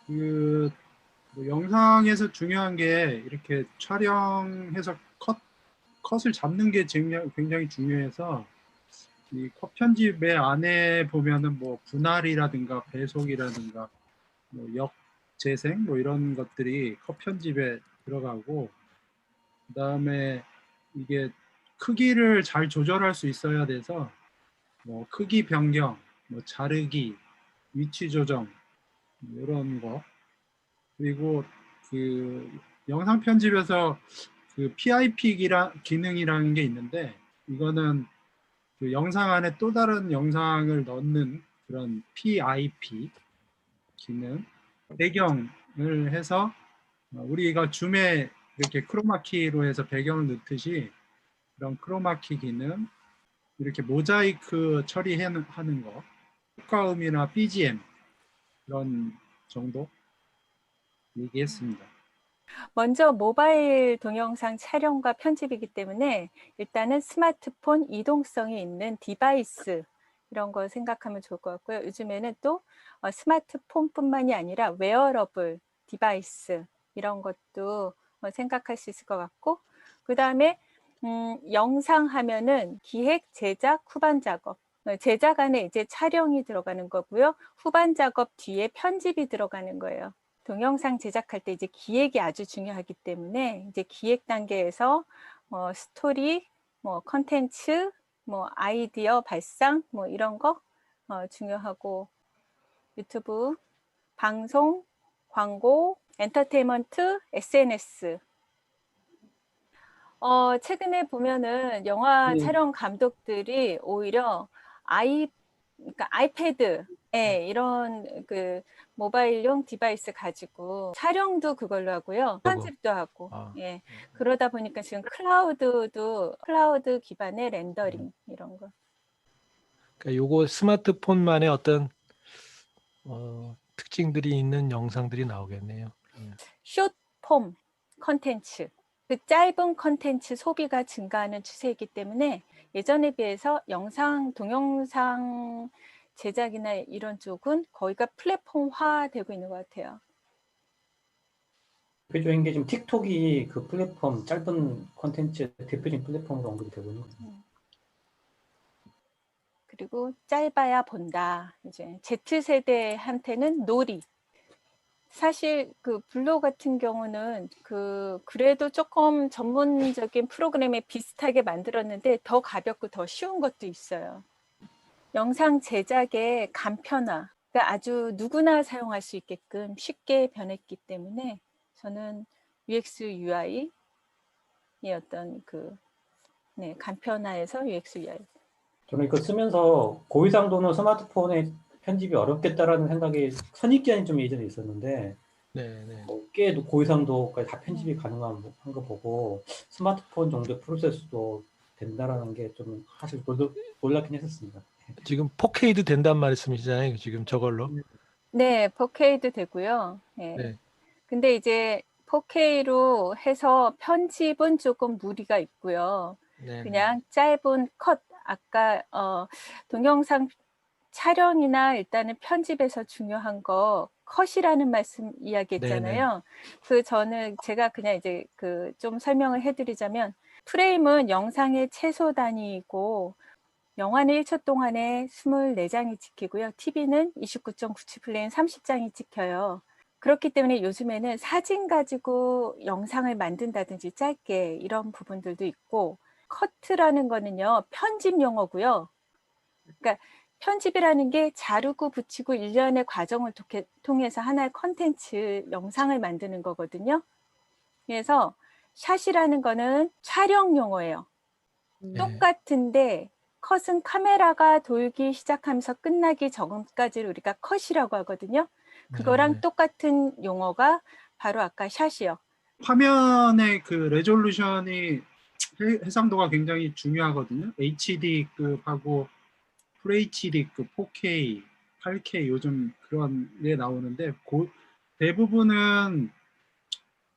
그 뭐 영상에서 중요한 게 이렇게 촬영해서 컷을 잡는 게 굉장히 중요해서 이 컷 편집의 안에 보면은 뭐 분할이라든가 배속이라든가 뭐 역재생 뭐 이런 것들이 컷 편집에 들어가고, 그다음에 이게 크기를 잘 조절할 수 있어야 돼서 뭐 크기 변경, 뭐 자르기, 위치 조정 이런 거. 그리고 그 영상 편집에서 그 PIP 기능이라는 게 있는데, 이거는 그 영상 안에 또 다른 영상을 넣는 그런 PIP 기능, 배경을 해서 우리가 줌에 이렇게 크로마키로 해서 배경을 넣듯이 그런 크로마키 기능, 이렇게 모자이크 처리하는 거, 효과음이나 BGM 그런 정도 얘기했습니다. 먼저 모바일 동영상 촬영과 편집이기 때문에 일단은 스마트폰 이동성이 있는 디바이스 이런 거 생각하면 좋을 것 같고요. 요즘에는 또 스마트폰뿐만이 아니라 웨어러블 디바이스 이런 것도 생각할 수 있을 것 같고, 그 다음에 영상 하면은 기획, 제작, 후반 작업. 제작 안에 이제 촬영이 들어가는 거고요. 후반 작업 뒤에 편집이 들어가는 거예요. 동영상 제작할 때 이제 기획이 아주 중요하기 때문에 이제 기획 단계에서 스토리, 뭐 컨텐츠, 뭐 아이디어 발상, 뭐 이런 거 중요하고, 유튜브, 방송, 광고, 엔터테인먼트, SNS. 최근에 보면은 영화 네. 촬영 감독들이 오히려 그러니까 아이패드에 이런 그 모바일용 디바이스 가지고 촬영도 그걸로 하고요. 편집도 하고. 예. 그러다 보니까 지금 클라우드 기반의 렌더링 이런 거. 그러니까 요거 스마트폰만의 어떤 특징들이 있는 영상들이 나오겠네요. 숏폼 컨텐츠. 그 짧은 컨텐츠 소비가 증가하는 추세이기 때문에 예전에 비해서 동영상 제작이나 이런 쪽은 거의가 플랫폼화 되고 있는 것 같아요. 대표적인 게 지금 틱톡이 그 플랫폼 짧은 콘텐츠 대표적인 플랫폼으로 언급이 되고요. 그리고 짧아야 본다. 이제 Z세대한테는 놀이. 사실 그 블로그 같은 경우는 그래도 조금 전문적인 프로그램에 비슷하게 만들었는데 더 가볍고 더 쉬운 것도 있어요. 영상 제작의 간편화, 그러니까 아주 누구나 사용할 수 있게끔 쉽게 변했기 때문에 저는 UX, UI의 어떤 간편화에서 UX, UI. 저는 이거 쓰면서 고해상도는 스마트폰에 편집이 어렵겠다라는 생각이 선입견이 좀 예전에 있었는데, 꽤 고해상도까지 다 편집이 가능한 거 보고 스마트폰 정도 프로세스도 된다라는 게 좀 사실 놀랍긴 했었습니다. 지금 4K도 된단 말씀이시잖아요. 지금 저걸로. 네, 4K도 되고요. 네. 근데 이제 4K로 해서 편집은 조금 무리가 있고요. 그냥 짧은 컷, 아까 동영상 촬영이나 일단은 편집에서 중요한 거 컷이라는 말씀 이야기했잖아요. 제가 그냥 이제 좀 설명을 해드리자면, 프레임은 영상의 최소 단위이고 영화는 1초 동안에 24장이 찍히고요. TV는 29.97 플레임 30장이 찍혀요. 그렇기 때문에 요즘에는 사진 가지고 영상을 만든다든지 짧게 이런 부분들도 있고, 커트라는 거는요 편집 용어고요. 그러니까 편집이라는 게 자르고 붙이고 일련의 과정을 통해서 하나의 컨텐츠 영상을 만드는 거거든요. 그래서 샷이라는 거는 촬영 용어예요. 똑같은데 컷은 카메라가 돌기 시작하면서 끝나기 전까지를 우리가 컷이라고 하거든요. 그거랑 똑같은 용어가 바로 아까 샷이요. 화면의 그 레졸루션이 해상도가 굉장히 중요하거든요. HD급하고 FHD급, 4K, 8K 요즘 그런 게 나오는데, 대부분은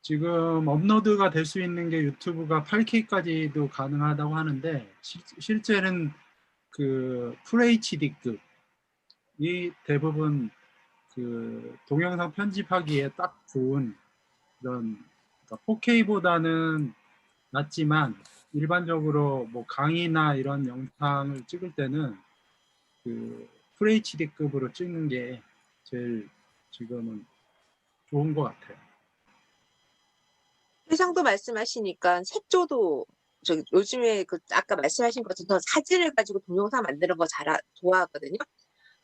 지금 업로드가 될 수 있는 게 유튜브가 8K까지도 가능하다고 하는데, 실제는 그 FHD급이 대부분 그 동영상 편집하기에 딱 좋은 그런, 그러니까 4K보다는 낫지만 일반적으로 뭐 강의나 이런 영상을 찍을 때는 그 FHD급으로 찍는 게 제일 지금은 좋은 것 같아요. 해상도 말씀하시니까 색조도 저 요즘에 그 아까 말씀하신 것처럼 사진을 가지고 동영상 만드는 거 좋아하거든요.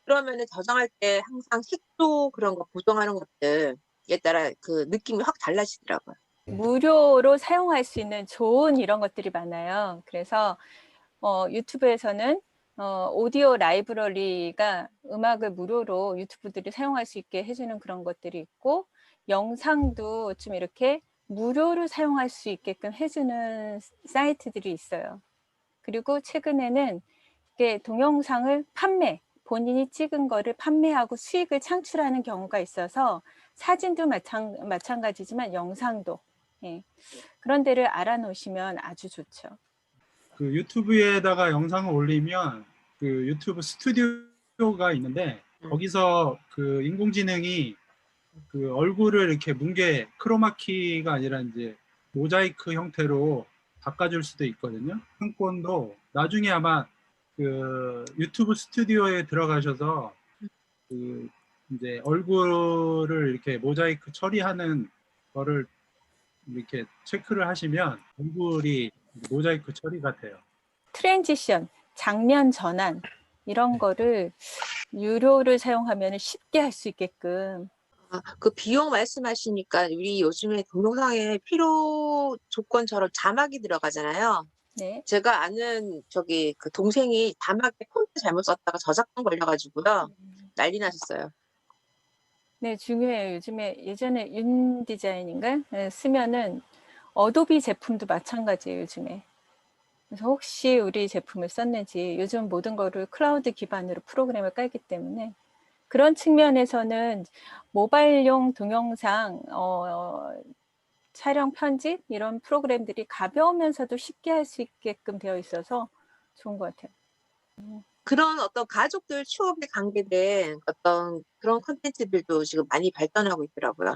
그러면은 저장할 때 항상 색조 그런 거 보정하는 것들에 따라 그 느낌이 확 달라지더라고요. 무료로 사용할 수 있는 좋은 이런 것들이 많아요. 그래서 유튜브에서는 오디오 라이브러리가 음악을 무료로 유튜브들이 사용할 수 있게 해주는 그런 것들이 있고, 영상도 좀 이렇게 무료로 사용할 수 있게끔 해주는 사이트들이 있어요. 그리고 최근에는 이게 동영상을 본인이 찍은 거를 판매하고 수익을 창출하는 경우가 있어서 사진도 마찬가지지만 영상도, 예, 그런 데를 알아놓으시면 아주 좋죠. 그 유튜브에다가 영상을 올리면 그 유튜브 스튜디오가 있는데 거기서 그 인공지능이 그 얼굴을 이렇게 뭉게 크로마키가 아니라 이제 모자이크 형태로 바꿔줄 수도 있거든요. 상권도 나중에 아마 그 유튜브 스튜디오에 들어가셔서 그 이제 얼굴을 이렇게 모자이크 처리하는 거를 이렇게 체크를 하시면 얼굴이 모자이크 처리가 돼요. 트랜지션, 장면 전환 이런 거를 유료를 사용하면 쉽게 할 수 있게끔. 그 비용 말씀하시니까 우리 요즘에 동영상에 필요 조건처럼 자막이 들어가잖아요. 네. 제가 아는 그 동생이 자막에 폰트 잘못 썼다가 저작권 걸려가지고요. 난리 났었어요. 네, 중요해요. 요즘에 예전에 윤 디자인인가 쓰면은 어도비 제품도 마찬가지예요, 요즘에. 그래서 혹시 우리 제품을 썼는지, 요즘 모든 거를 클라우드 기반으로 프로그램을 깔기 때문에 그런 측면에서는 모바일용 동영상 촬영 편집 이런 프로그램들이 가벼우면서도 쉽게 할 수 있게끔 되어 있어서 좋은 것 같아요. 그런 어떤 가족들 추억에 관계된 어떤 그런 콘텐츠들도 지금 많이 발전하고 있더라고요.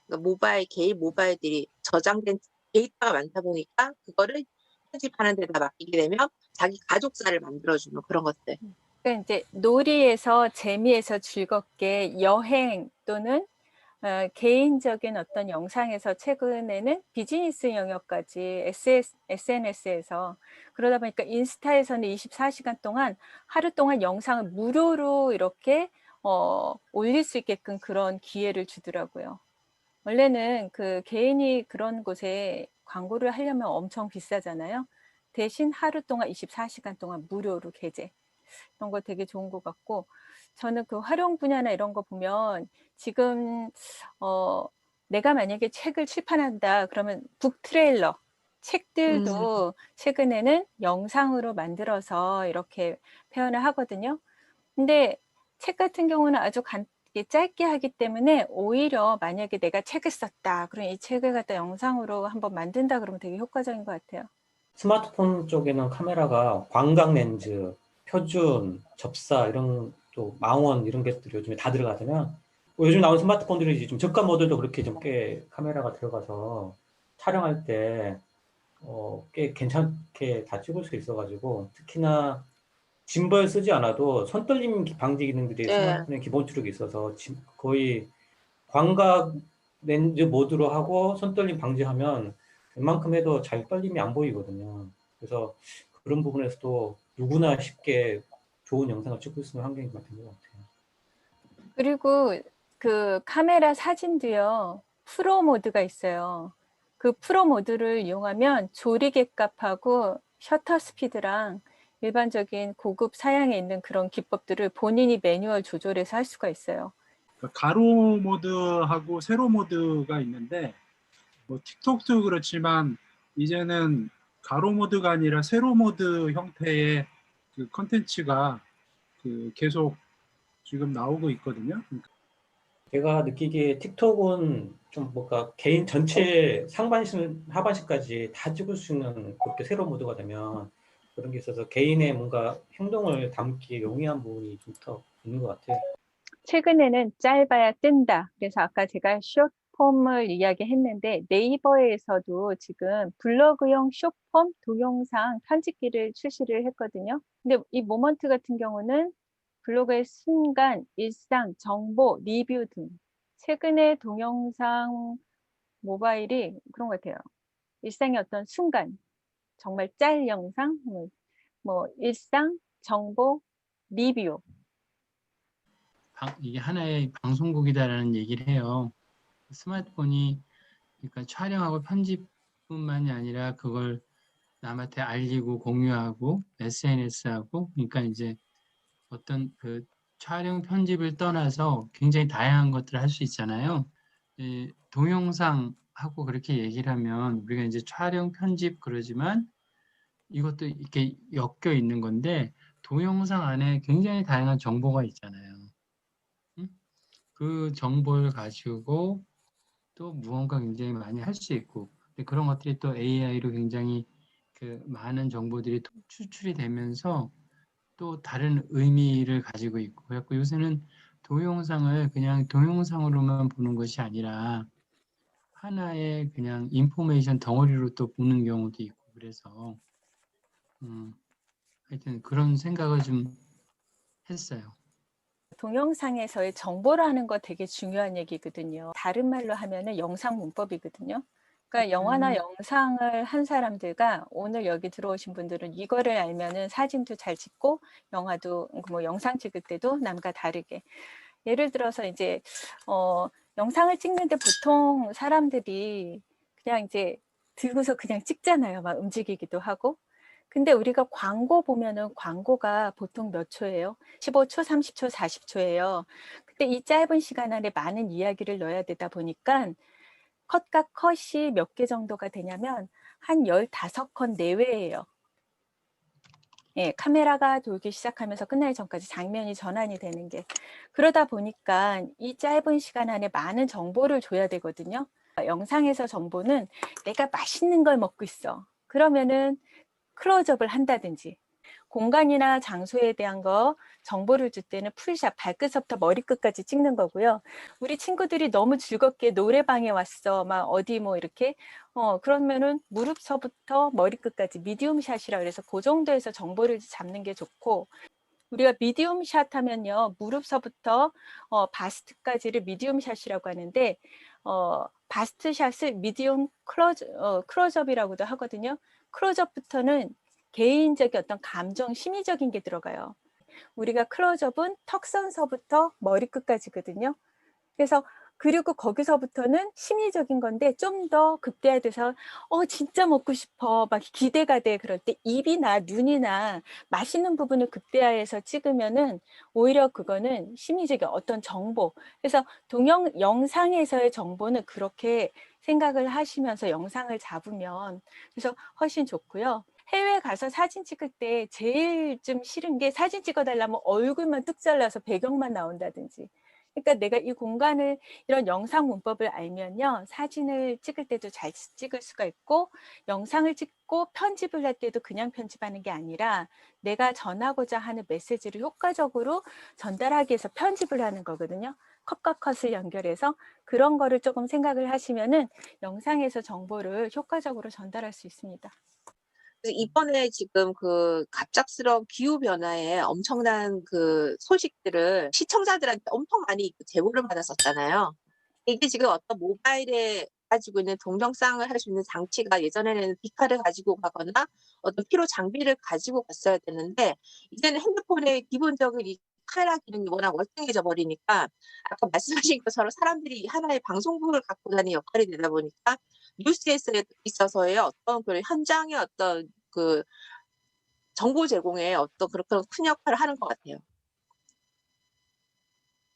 그러니까 개인 모바일들이 저장된 데이터가 많다 보니까 그거를 편집하는 데다 맡기게 되면 자기 가족사를 만들어주는 그런 것들. 그러니까 이제 놀이에서 재미에서 즐겁게 여행 또는 개인적인 어떤 영상에서 최근에는 비즈니스 영역까지 SNS에서 그러다 보니까 인스타에서는 24시간 동안 하루 동안 영상을 무료로 이렇게 올릴 수 있게끔 그런 기회를 주더라고요. 원래는 그 개인이 그런 곳에 광고를 하려면 엄청 비싸잖아요. 대신 하루 동안 24시간 동안 무료로 게재. 이런 거 되게 좋은 것 같고, 저는 그 활용 분야나 이런 거 보면 지금 내가 만약에 책을 출판한다 그러면 북 트레일러 책들도 최근에는 영상으로 만들어서 이렇게 표현을 하거든요. 근데 책 같은 경우는 아주 짧게 하기 때문에 오히려 만약에 내가 책을 썼다 그럼 이 책을 갖다 영상으로 한번 만든다 그러면 되게 효과적인 것 같아요. 스마트폰 쪽에는 카메라가 광각 렌즈, 표준, 접사 이런 또 망원 이런 것들이 요즘에 다 들어가잖아요. 요즘 나온 스마트폰들이 이제 좀 저가 모델도 그렇게 좀 꽤 카메라가 들어가서 촬영할 때 꽤 괜찮게 다 찍을 수 있어가지고 특히나 짐벌 쓰지 않아도 손떨림 방지 기능들이 스마트폰에 기본적으로 있어서 거의 광각 렌즈 모드로 하고 손떨림 방지하면 웬만큼 해도 잘 떨림이 안 보이거든요. 그래서 그런 부분에서도 누구나 쉽게 좋은 영상을 찍을 수 있는 환경이 같은 것 같아요. 그리고 그 카메라 사진도요, 프로 모드가 있어요. 그 프로 모드를 이용하면 조리개 값하고 셔터 스피드랑 일반적인 고급 사양에 있는 그런 기법들을 본인이 매뉴얼 조절해서 할 수가 있어요. 가로 모드하고 세로 모드가 있는데 뭐 틱톡도 그렇지만 이제는 가로 모드가 아니라 세로 모드 형태의 그 컨텐츠가 그 계속 지금 나오고 있거든요. 제가 느끼기에 틱톡은 좀 뭔가 개인 전체 상반신, 하반신까지 다 찍을 수 있는 그렇게 세로 모드가 되면 그런 게 있어서 개인의 뭔가 행동을 담기 용이한 부분이 좀 더 있는 것 같아요. 최근에는 짧아야 뜬다. 그래서 아까 제가 숏폼을 이야기했는데 네이버에서도 지금 블로그용 숏폼 동영상 편집기를 출시를 했거든요. 근데 이 모먼트 같은 경우는 블로그의 순간, 일상, 정보, 리뷰 등 최근에 동영상 모바일이 그런 것 같아요. 일상의 어떤 순간, 정말 짤 영상, 뭐 일상, 정보, 리뷰. 이게 하나의 방송국이다라는 얘기를 해요. 스마트폰이 그러니까 촬영하고 편집뿐만이 아니라 그걸 남한테 알리고 공유하고 SNS하고 그러니까 이제 어떤 그 촬영 편집을 떠나서 굉장히 다양한 것들을 할 수 있잖아요. 동영상하고 그렇게 얘기를 하면 우리가 이제 촬영 편집 그러지만 이것도 이렇게 엮여 있는 건데 동영상 안에 굉장히 다양한 정보가 있잖아요. 그 정보를 가지고 또 무언가 굉장히 많이 할 수 있고 근데 그런 것들이 또 AI로 굉장히 그 많은 정보들이 추출이 되면서 또 다른 의미를 가지고 있고 그래서 요새는 동영상을 그냥 동영상으로만 보는 것이 아니라 하나의 그냥 인포메이션 덩어리로 또 보는 경우도 있고 그래서 하여튼 그런 생각을 좀 했어요. 동영상에서의 정보라는 거 되게 중요한 얘기거든요. 다른 말로 하면은 영상 문법이거든요. 그러니까 영화나 영상을 한 사람들과 오늘 여기 들어오신 분들은 이거를 알면은 사진도 잘 찍고 영화도 뭐 영상 찍을 때도 남과 다르게 예를 들어서 이제 영상을 찍는데 보통 사람들이 그냥 이제 들고서 그냥 찍잖아요. 막 움직이기도 하고. 근데 우리가 광고 보면은 광고가 보통 몇 초예요? 15초, 30초, 40초예요. 근데 이 짧은 시간 안에 많은 이야기를 넣어야 되다 보니까 컷과 컷이 몇 개 정도가 되냐면 한 15컷 내외예요. 예, 카메라가 돌기 시작하면서 끝나기 전까지 장면이 전환이 되는 게. 그러다 보니까 이 짧은 시간 안에 많은 정보를 줘야 되거든요. 영상에서 정보는 내가 맛있는 걸 먹고 있어. 그러면은 클로즈업을 한다든지 공간이나 장소에 대한 거 정보를 줄 때는 풀샷 발끝부터 머리끝까지 찍는 거고요. 우리 친구들이 너무 즐겁게 노래방에 왔어 막 어디 뭐 이렇게 그러면은 무릎서부터 머리끝까지 미디움 샷이라 그래서 그 정도에서 정보를 잡는 게 좋고 우리가 미디움 샷 하면요 무릎서부터 바스트까지를 미디움 샷이라고 하는데 바스트 샷을 미디움 클로즈업이라고도 하거든요. 클로즈업부터는 개인적인 어떤 감정, 심리적인 게 들어가요. 우리가 클로즈업은 턱선서부터 머리끝까지거든요. 그래서 그리고 거기서부터는 심리적인 건데 좀 더 극대화돼서 진짜 먹고 싶어 막 기대가 돼 그럴 때 입이나 눈이나 맛있는 부분을 극대화해서 찍으면은 오히려 그거는 심리적인 어떤 정보 그래서 영상에서의 정보는 그렇게 생각을 하시면서 영상을 잡으면 그래서 훨씬 좋고요. 해외 가서 사진 찍을 때 제일 좀 싫은 게 사진 찍어달라면 얼굴만 뚝 잘라서 배경만 나온다든지 그러니까 내가 이 공간을 이런 영상 문법을 알면요 사진을 찍을 때도 잘 찍을 수가 있고 영상을 찍고 편집을 할 때도 그냥 편집하는 게 아니라 내가 전하고자 하는 메시지를 효과적으로 전달하기 위해서 편집을 하는 거거든요. 컷과 컷을 연결해서 그런 거를 조금 생각을 하시면은 영상에서 정보를 효과적으로 전달할 수 있습니다. 이번에 지금 그 갑작스러운 기후 변화에 엄청난 그 소식들을 시청자들한테 엄청 많이 제보를 받았었잖아요. 이게 지금 어떤 모바일에 가지고 있는 동영상을 할 수 있는 장치가 예전에는 디카를 가지고 가거나 어떤 필요 장비를 가지고 갔어야 되는데 이제는 핸드폰의 기본적인 이 카메라 기능이 워낙 월등해져 버리니까 아까 말씀하신 것처럼 사람들이 하나의 방송국을 갖고 다니는 역할이 되다 보니까 뉴스에 있어서의 어떤 그 현장의 어떤 그 정보 제공에 어떤 그런 큰 역할을 하는 것 같아요.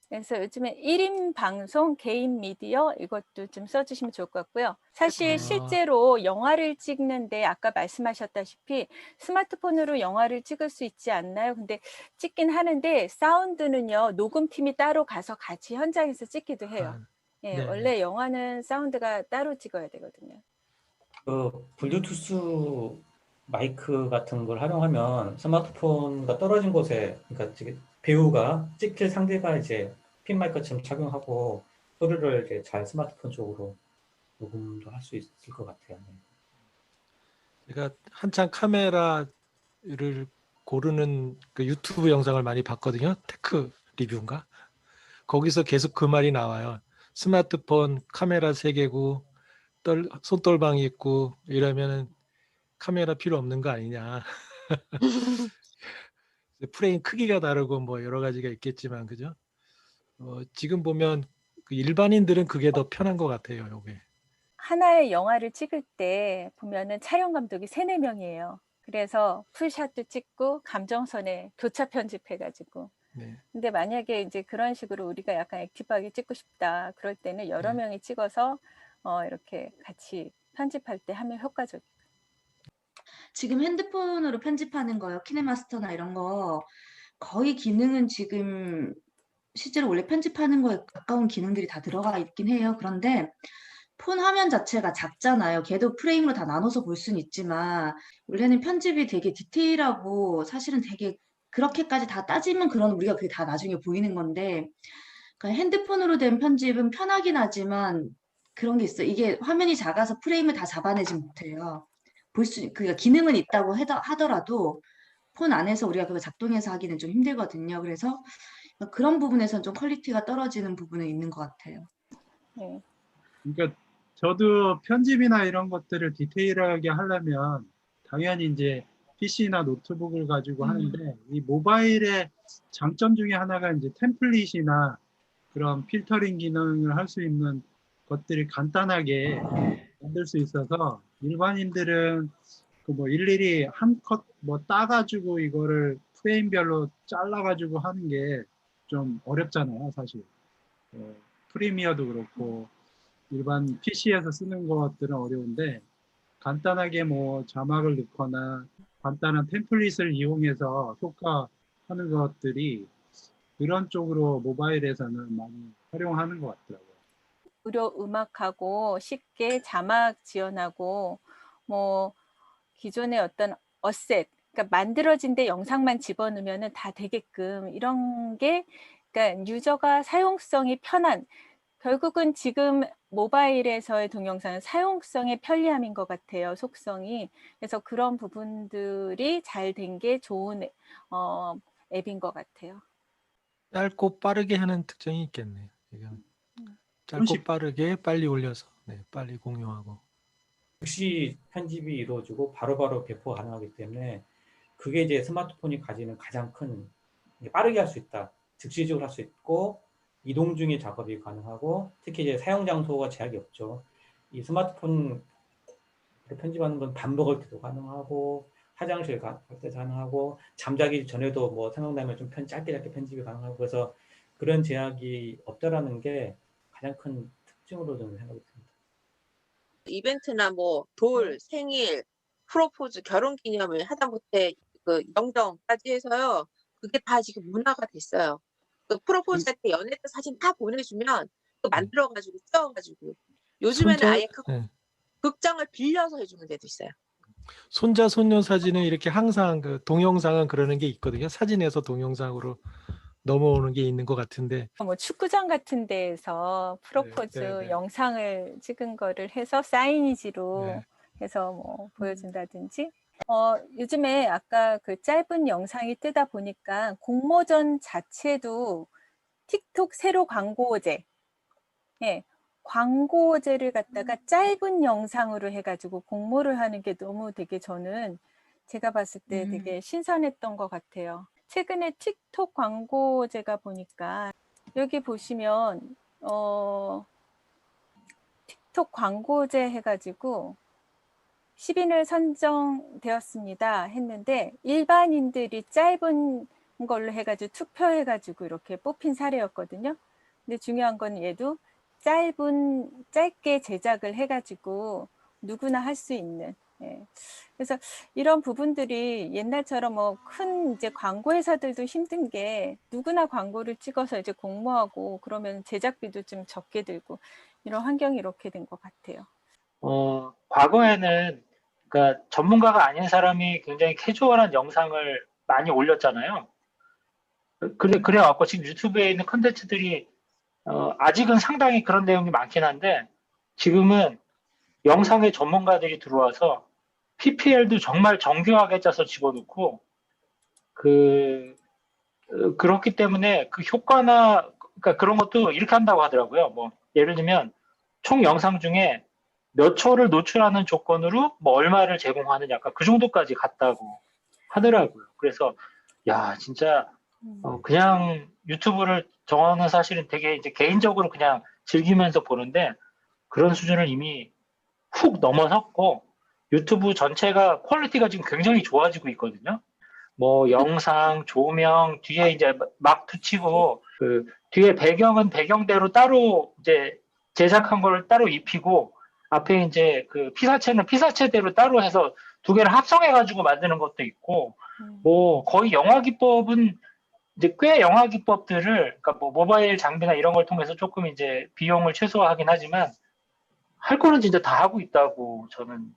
그래서 요즘에 1인 방송, 개인 미디어 이것도 좀 써주시면 좋을 것 같고요. 사실 실제로 영화를 찍는데 아까 말씀하셨다시피 스마트폰으로 영화를 찍을 수 있지 않나요? 근데 찍긴 하는데 사운드는요. 녹음팀이 따로 가서 같이 현장에서 찍기도 해요. 예, 원래 영화는 사운드가 따로 찍어야 되거든요. 그 블루투스 마이크 같은 걸 활용하면 스마트폰과 떨어진 곳에 그러니까 배우가 찍힐 상대가 이제 핀 마이크처럼 착용하고 소리를 이렇게 잘 스마트폰 쪽으로 녹음도 할 수 있을 것 같아요. 제가 한창 카메라를 고르는 그 유튜브 영상을 많이 봤거든요. 테크 리뷰인가? 거기서 계속 그 말이 나와요. 스마트폰 카메라 3개고 손떨방이 있고 이러면은 카메라 필요 없는 거 아니냐. 프레임 크기가 다르고 뭐 여러 가지가 있겠지만 그죠? 지금 보면 그 일반인들은 그게 더 편한 것 같아요. 요게. 하나의 영화를 찍을 때 보면은 촬영 감독이 3-4명이에요. 그래서 풀샷도 찍고 감정선에 교차 편집해가지고. 네. 근데 만약에 이제 그런 식으로 우리가 약간 액티브하게 찍고 싶다. 그럴 때는 여러 네. 명이 찍어서 이렇게 같이 편집할 때 하면 효과적이에요. 지금 핸드폰으로 편집하는 거요. 키네마스터나 이런 거 거의 기능은 지금 실제로 원래 편집하는 거에 가까운 기능들이 다 들어가 있긴 해요. 그런데 폰 화면 자체가 작잖아요. 걔도 프레임으로 다 나눠서 볼 수는 있지만 원래는 편집이 되게 디테일하고 사실은 되게 그렇게까지 다 따지면 그런 우리가 그게 다 나중에 보이는 건데 그러니까 핸드폰으로 된 편집은 편하긴 하지만 그런 게 있어요. 이게 화면이 작아서 프레임을 다 잡아내지 못해요. 그러니까 기능은 있다고 하더라도 폰 안에서 우리가 그걸 작동해서 하기는 좀 힘들거든요. 그래서 그런 부분에서는 좀 퀄리티가 떨어지는 부분은 있는 것 같아요. 네. 그러니까 저도 편집이나 이런 것들을 디테일하게 하려면 당연히 이제 PC나 노트북을 가지고 하는데 이 모바일의 장점 중에 하나가 이제 템플릿이나 그런 필터링 기능을 할 수 있는 것들이 간단하게 만들 수 있어서 일반인들은 그 뭐 일일이 한 컷 뭐 따가지고 이거를 프레임별로 잘라가지고 하는 게 좀 어렵잖아요, 사실. 프리미어도 그렇고 일반 PC에서 쓰는 것들은 어려운데 간단하게 뭐 자막을 넣거나 간단한 템플릿을 이용해서 효과하는 것들이 그런 쪽으로 모바일에서는 많이 활용하는 것 같더라고요. 무료 음악하고 쉽게 자막 지원하고 뭐 기존의 어떤 어셋, 그러니까 만들어진 데 영상만 집어넣으면 다 되게끔 이런 게 그러니까 유저가 사용성이 편한 결국은 지금 모바일에서의 동영상은 사용성의 편리함인 것 같아요. 속성이. 그래서 그런 부분들이 잘 된 게 좋은 앱인 것 같아요. 짧고 빠르게 하는 특징이 있겠네요. 이건 짧고 빠르게 빨리 올려서 빨리 공유하고. 즉시 편집이 이루어지고 바로바로 배포가 가능하기 때문에 그게 이제 스마트폰이 가지는 가장 큰 빠르게 할 수 있다. 즉시적으로 할 수 있고 이동 중에 작업이 가능하고 특히 이제 사용 장소가 제약이 없죠. 이 스마트폰 편집하는 건 밥 먹을 때도 가능하고 화장실 갈 때도 가능하고 잠자기 전에도 뭐 생각나면 좀 짧게 편집이 가능하고 그래서 그런 제약이 없다라는 게 가장 큰 특징으로 저는 생각이 듭니다. 이벤트나 뭐 돌, 생일, 프로포즈, 결혼기념일 하다못해 그 영정까지 해서요. 그게 다 지금 문화가 됐어요. 그 프로포즈 할 때 연애 때 사진 다 보내주면 그 만들어가지고 찍어가지고 요즘에는 아예 그 극장을 빌려서 해주는 데도 있어요. 손자 손녀 사진은 이렇게 항상 그 동영상은 그러는 게 있거든요. 사진에서 동영상으로 넘어오는 게 있는 것 같은데 뭐 축구장 같은 데에서 프로포즈 영상을 찍은 거를 해서 사이니지로 해서 뭐 보여준다든지 요즘에 아까 그 짧은 영상이 뜨다 보니까 공모전 자체도 틱톡 세로 광고제 광고제를 갖다가 짧은 영상으로 해가지고 공모를 하는 게 너무 되게 저는 제가 봤을 때 되게 신선했던 것 같아요. 최근에 틱톡 광고제가 보니까 여기 보시면 틱톡 광고제 해가지고 10인을 선정되었습니다 했는데 일반인들이 짧은 걸로 해가지고 투표해가지고 이렇게 뽑힌 사례였거든요. 근데 중요한 건 얘도 짧게 제작을 해가지고 누구나 할 수 있는 그래서 이런 부분들이 옛날처럼 뭐 큰 이제 광고 회사들도 힘든 게 누구나 광고를 찍어서 이제 공모하고 그러면 제작비도 좀 적게 들고 이런 환경이 이렇게 된 것 같아요. 과거에는 그러니까 전문가가 아닌 사람이 굉장히 캐주얼한 영상을 많이 올렸잖아요. 그래갖고 지금 유튜브에 있는 컨텐츠들이 아직은 상당히 그런 내용이 많긴 한데 지금은 영상의 전문가들이 들어와서 PPL도 정말 정교하게 짜서 집어넣고 그렇기 때문에 그 효과나 그러니까 그런 것도 이렇게 한다고 하더라고요. 뭐 예를 들면 총 영상 중에 몇 초를 노출하는 조건으로 뭐 얼마를 제공하는 약간 그 정도까지 갔다고 하더라고요. 그래서 야 진짜 그냥 유튜브를 저는 사실은 되게 이제 개인적으로 그냥 즐기면서 보는데 그런 수준을 이미 훅 넘어섰고 유튜브 전체가 퀄리티가 지금 굉장히 좋아지고 있거든요. 뭐 영상, 조명, 뒤에 이제 막 붙이고 그 뒤에 배경은 배경대로 따로 이제 제작한 걸 따로 입히고 앞에 이제 그 피사체는 피사체대로 따로 해서 두 개를 합성해 가지고 만드는 것도 있고 뭐 거의 영화 기법은 이제 꽤 영화 기법들을 그러니까 뭐 모바일 장비나 이런 걸 통해서 조금 이제 비용을 최소화하긴 하지만 할 거는 진짜 다 하고 있다고 저는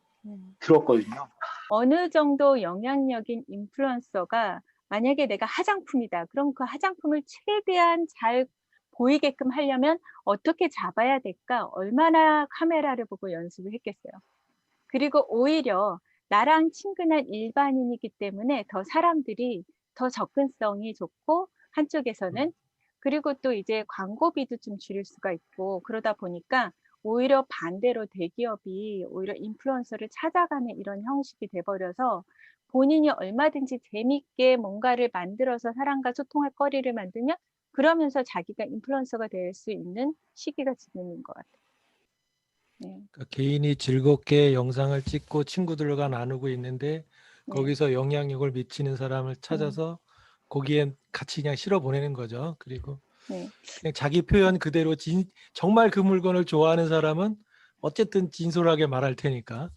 들었거든요. 어느 정도 영향력인 인플루언서가 만약에 내가 화장품이다. 그럼 그 화장품을 최대한 잘 보이게끔 하려면 어떻게 잡아야 될까? 얼마나 카메라를 보고 연습을 했겠어요. 그리고 오히려 나랑 친근한 일반인이기 때문에 더 사람들이 더 접근성이 좋고 한쪽에서는 그리고 또 이제 광고비도 좀 줄일 수가 있고 그러다 보니까 오히려 반대로 대기업이 오히려 인플루언서를 찾아가는 이런 형식이 돼버려서 본인이 얼마든지 재밌게 뭔가를 만들어서 사람과 소통할 거리를 만들면 그러면서 자기가 인플루언서가 될 수 있는 시기가 지금인 것 같아요. 네. 그러니까 개인이 즐겁게 영상을 찍고 친구들과 나누고 있는데 네. 거기서 영향력을 미치는 사람을 찾아서 거기에 같이 그냥 실어 보내는 거죠. 그리고 네. 그냥 자기 표현 그대로 정말 그 물건을 좋아하는 사람은 어쨌든 진솔하게 말할 테니까.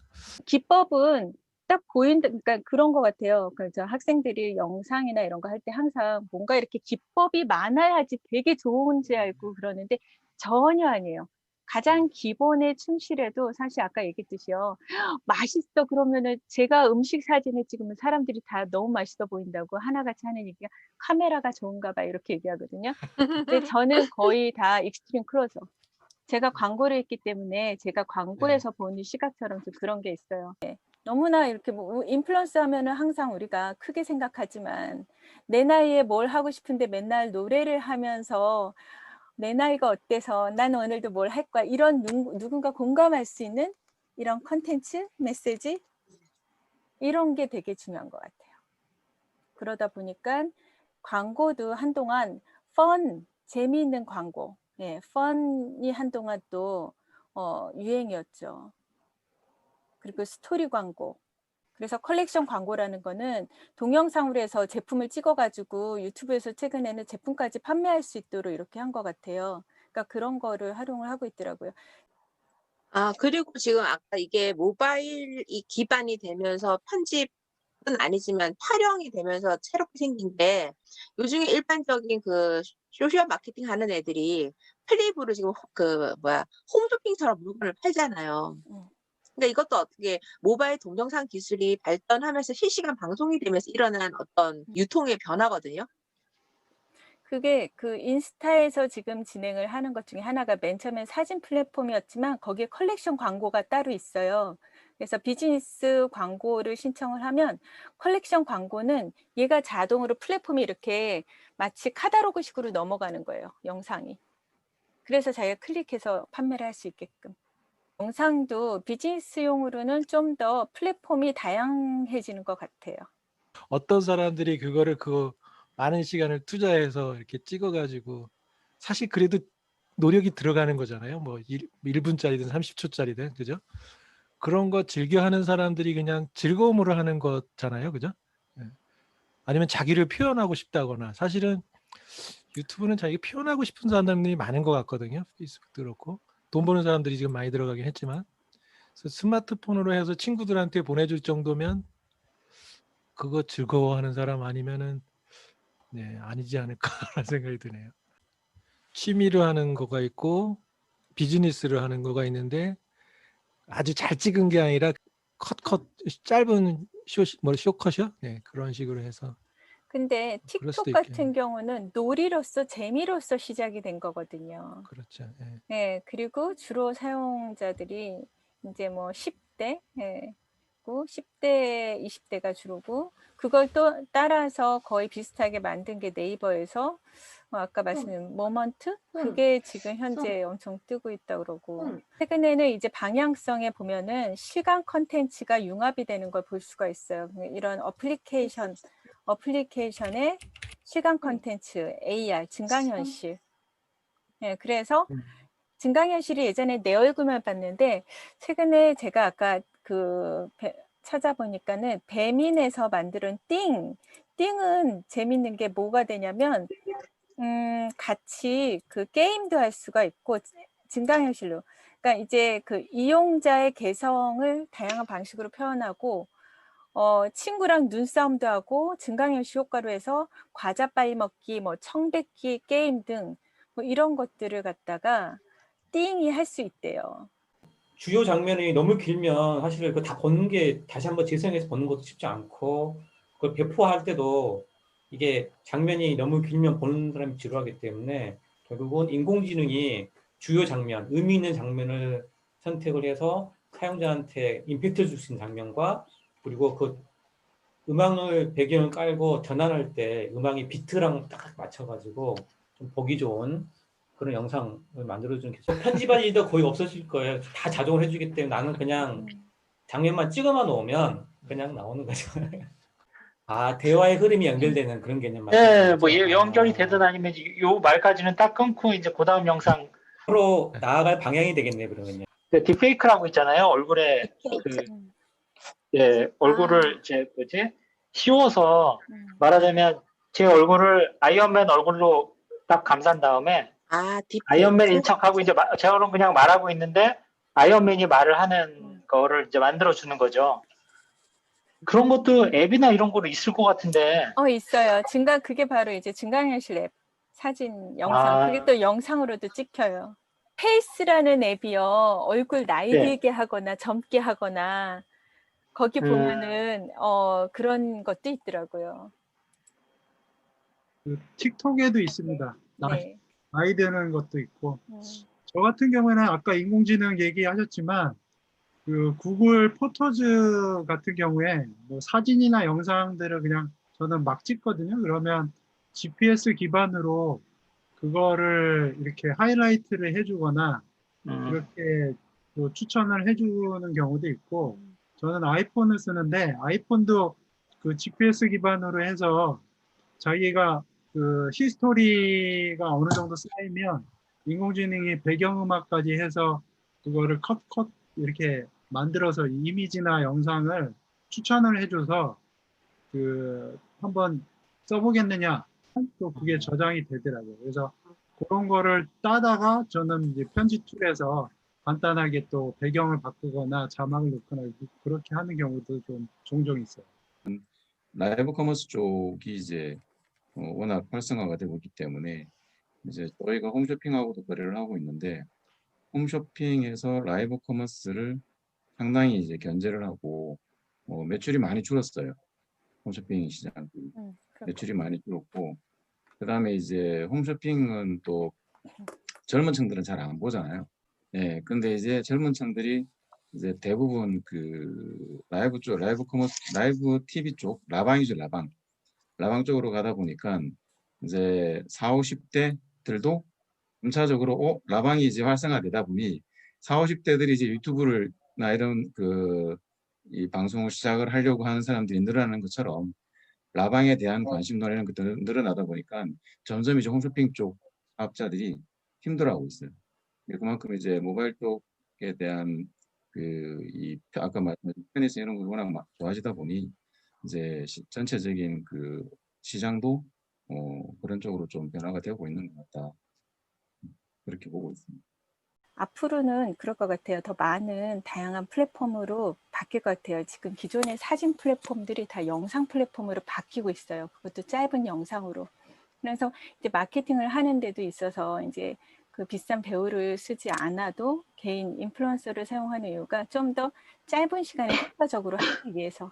기법은 딱 보인다, 그러니까 그런 것 같아요. 그래서 학생들이 영상이나 이런 거 할 때 항상 뭔가 이렇게 기법이 많아야지 되게 좋은지 알고 그러는데 전혀 아니에요. 가장 기본에 충실해도 사실 아까 얘기했듯이요. 맛있어 그러면은 제가 음식 사진을 찍으면 사람들이 다 너무 맛있어 보인다고 하나같이 하는 얘기가 카메라가 좋은가 봐 이렇게 얘기하거든요. 근데 저는 거의 다 익스트림 클로저. 제가 광고를 했기 때문에 제가 광고에서 보는 시각처럼 좀 그런 게 있어요. 네. 너무나 이렇게 뭐 인플루언서 하면은 항상 우리가 크게 생각하지만 내 나이에 뭘 하고 싶은데 맨날 노래를 하면서 내 나이가 어때서 난 오늘도 뭘 할 거야 이런 누군가 공감할 수 있는 이런 컨텐츠, 메시지 이런 게 되게 중요한 것 같아요. 그러다 보니까 광고도 한동안 재미있는 광고, 예, 펀이 한동안 또 유행이었죠. 그리고 스토리 광고. 그래서 컬렉션 광고라는 거는 동영상으로 해서 제품을 찍어가지고 유튜브에서 최근에는 제품까지 판매할 수 있도록 이렇게 한 것 같아요. 그러니까 그런 거를 활용을 하고 있더라고요. 그리고 지금 아까 이게 모바일이 기반이 되면서 편집은 아니지만 활용이 되면서 새롭게 생긴 게 요즘에 일반적인 그 소셜 마케팅 하는 애들이 플립으로 지금 홈쇼핑처럼 물건을 팔잖아요. 그러니까 이것도 어떻게 모바일 동영상 기술이 발전하면서 실시간 방송이 되면서 일어난 어떤 유통의 변화거든요. 그게 그 인스타에서 지금 진행을 하는 것 중에 하나가 맨 처음엔 사진 플랫폼이었지만 거기에 컬렉션 광고가 따로 있어요. 그래서 비즈니스 광고를 신청을 하면 컬렉션 광고는 얘가 자동으로 플랫폼이 이렇게 마치 카탈로그식으로 넘어가는 거예요. 영상이. 그래서 자기가 클릭해서 판매를 할 수 있게끔. 영상도 비즈니스용으로는 좀 더 플랫폼이 다양해지는 것 같아요. 어떤 사람들이 그거를 많은 시간을 투자해서 이렇게 찍어가지고 사실 그래도 노력이 들어가는 거잖아요. 뭐 1분짜리든 30초짜리든 그죠? 그런 거 즐겨하는 사람들이 그냥 즐거움으로 하는 거잖아요, 그죠? 네. 아니면 자기를 표현하고 싶다거나 사실은 유튜브는 자기가 표현하고 싶은 사람들이 많은 것 같거든요. 페이스북도 그렇고 돈 버는 사람들이 지금 많이 들어가긴 했지만 그래서 스마트폰으로 해서 친구들한테 보내줄 정도면 그거 즐거워하는 사람 아니면은 네, 아니지 않을까라는 생각이 드네요. 취미로 하는 거가 있고 비즈니스를 하는 거가 있는데 아주 잘 찍은 게 아니라 짧은 쇼컷이요? 네, 그런 식으로 해서 근데 그럴 틱톡 수도 같은 있겠네. 경우는 놀이로서 재미로서 시작이 된 거거든요. 그렇죠. 예. 네, 그리고 주로 사용자들이 이제 뭐 10대, 예, 10대, 20대가 주로고 그걸 또 따라서 거의 비슷하게 만든 게 네이버에서 아까 말씀드린 모먼트 그게 지금 현재 엄청 뜨고 있다 그러고 최근에는 이제 방향성에 보면은 실감 컨텐츠가 융합이 되는 걸 볼 수가 있어요. 이런 어플리케이션의 실감 컨텐츠, AR, 증강현실. 예, 그래서 증강현실이 예전에 내 얼굴만 봤는데 최근에 제가 아까 찾아보니까는 배민에서 만든 띵은 재밌는 게 뭐가 되냐면 같이 그 게임도 할 수가 있고 증강현실로 그러니까 이제 그 이용자의 개성을 다양한 방식으로 표현하고 친구랑 눈싸움도 하고 증강현실 효과로 해서 과자 빨리 먹기, 뭐 청백기 게임 등 뭐 이런 것들을 갖다가 띵이 할 수 있대요. 주요 장면이 너무 길면 사실 그 다 보는 게 다시 한번 재생해서 보는 것도 쉽지 않고 그걸 배포할 때도 이게 장면이 너무 길면 보는 사람이 지루하기 때문에 결국은 인공지능이 주요 장면, 의미 있는 장면을 선택을 해서 사용자한테 임팩트 줄 수 있는 장면과 그리고 그 음악을 배경을 깔고 전환할 때 음악이 비트랑 딱 맞춰가지고 좀 보기 좋은 그런 영상을 만들어주는 게 편집할 일도 거의 없어질 거예요. 다 자동으로 해주기 때문에 나는 그냥 장면만 찍어만 놓으면 그냥 나오는 거죠. 아, 대화의 흐름이 연결되는 그런 개념 네, 말씀이시죠? 뭐 연결이 되든 아니면 요 말까지는 딱 끊고 이제 그 다음 영상 서로 나아갈 방향이 되겠네요, 그러면요. 딥페이크라고 있잖아요. 얼굴에 얼굴을 이제 씌워서 말하자면 제 얼굴을 아이언맨 얼굴로 딱 감싼 다음에 아이언맨인 척하고 이제 제 얼굴은 그냥 말하고 있는데 아이언맨이 말을 하는 거를 이제 만들어 주는 거죠. 그런 것도 앱이나 이런 거로 있을 것 같은데. 있어요. 그게 바로 이제 증강현실 앱, 사진, 영상. 그게 또 영상으로도 찍혀요. 페이스라는 앱이요. 얼굴 나이 들게 하거나 젊게 하거나 거기 보면은 그런 것도 있더라고요. 그 틱톡에도 있습니다. 네. 나이 드는 것도 있고. 저 같은 경우에는 아까 인공지능 얘기하셨지만 그 구글 포토즈 같은 경우에 뭐 사진이나 영상들을 그냥 저는 막 찍거든요. 그러면 GPS 기반으로 그거를 이렇게 하이라이트를 해주거나 이렇게 또 추천을 해주는 경우도 있고 저는 아이폰을 쓰는데 아이폰도 그 GPS 기반으로 해서 자기가 그 히스토리가 어느 정도 쌓이면 인공지능이 배경음악까지 해서 그거를 컷 이렇게 만들어서 이미지나 영상을 추천을 해줘서 그 한번 써보겠느냐 또 그게 저장이 되더라고요. 그래서 그런 거를 따다가 저는 이제 편집 툴에서 간단하게 또 배경을 바꾸거나 자막을 넣거나 그렇게 하는 경우도 좀 종종 있어요. 라이브 커머스 쪽이 이제 워낙 활성화가 되고 있기 때문에 이제 저희가 홈쇼핑하고도 거래를 하고 있는데 홈쇼핑에서 라이브 커머스를 상당히 이제 견제를 하고 매출이 많이 줄었어요. 홈쇼핑 시장 매출이 많이 줄었고 그다음에 이제 홈쇼핑은 또 젊은 층들은 잘 안 보잖아요. 네, 근데 이제 젊은 층들이 이제 대부분 그 라이브 커머스, 라이브 TV 쪽, 라방이죠, 라방 쪽으로 가다 보니까 이제 40, 50대들도 점차적으로 라방이 이제 활성화되다 보니 40, 50대들이 이제 유튜브나 이런 이 방송을 시작을 하려고 하는 사람들이 늘어나는 것처럼 라방에 대한 관심도나 이런 것들이 늘어나다 보니까 점점 이제 홈쇼핑 쪽 사업자들이 힘들어하고 있어요. 그만큼 이제 모바일 쪽에 대한 아까 말씀하신 편의성 이런 걸 워낙 좋아지다 보니 이제 전체적인 그 시장도 그런 쪽으로 좀 변화가 되고 있는 것 같다. 그렇게 보고 있습니다. 앞으로는 그럴 것 같아요. 더 많은 다양한 플랫폼으로 바뀔 것 같아요. 지금 기존의 사진 플랫폼들이 다 영상 플랫폼으로 바뀌고 있어요. 그것도 짧은 영상으로. 그래서 이제 마케팅을 하는 데도 있어서 이제 그 비싼 배우를 쓰지 않아도 개인 인플루언서를 사용하는 이유가 좀 더 짧은 시간에 효과적으로 하기 위해서.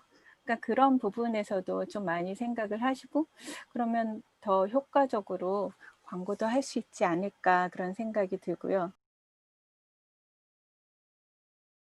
그러니까 그런 부분에서도 좀 많이 생각을 하시고 그러면 더 효과적으로 광고도 할 수 있지 않을까 그런 생각이 들고요.